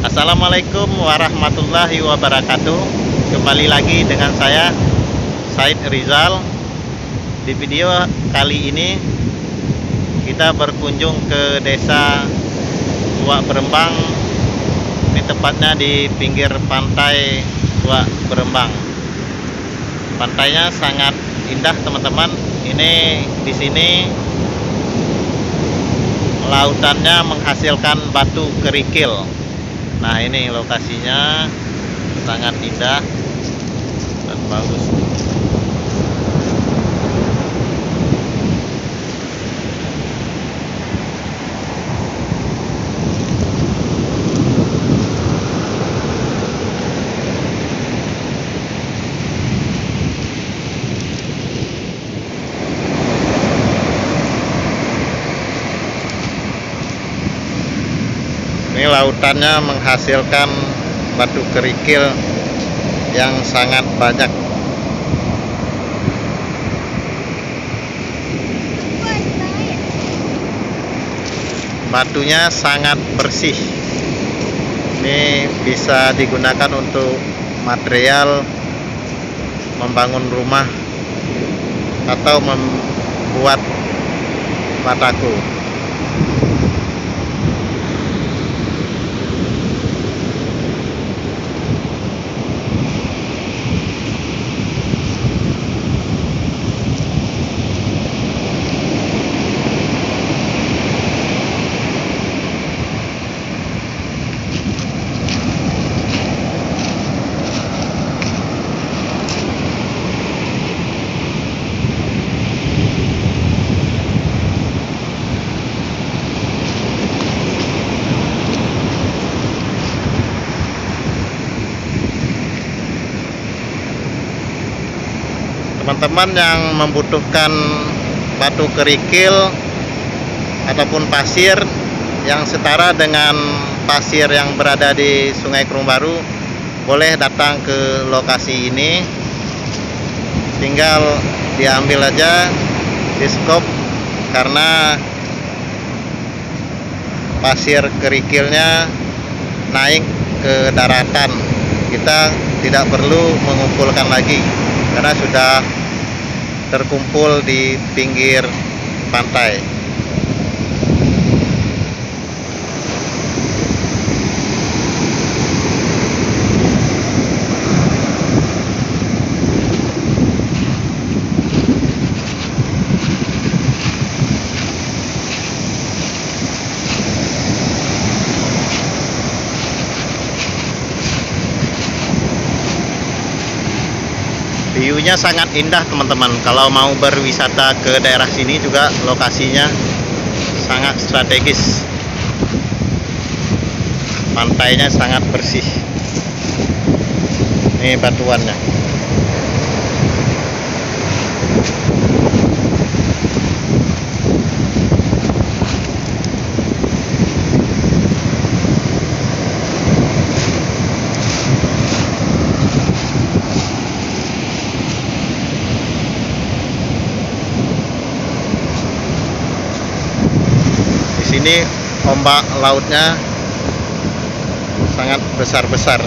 Assalamualaikum warahmatullahi wabarakatuh. Kembali lagi dengan saya Said Rizal. Di video kali ini kita berkunjung ke desa Tua Berembang. Ini tepatnya di pinggir pantai Tua Berembang. Pantainya sangat indah teman-teman. Ini di sini lautannya menghasilkan batu kerikil. Nah, ini lokasinya sangat indah dan bagus. Ini lautannya menghasilkan batu kerikil yang sangat banyak. Batunya sangat bersih. Ini bisa digunakan untuk material membangun rumah atau membuat bataku. Teman-teman yang membutuhkan batu kerikil ataupun pasir yang setara dengan pasir yang berada di Sungai Kerung Baru, boleh datang ke lokasi ini. Tinggal diambil aja di skop, karena pasir kerikilnya naik ke daratan. Kita tidak perlu mengumpulkan lagi karena sudah terkumpul di pinggir pantai. View-nya sangat indah teman-teman. Kalau mau berwisata ke daerah sini juga lokasinya sangat strategis. Pantainya sangat bersih. Ini batuannya. Ini ombak lautnya sangat besar-besar.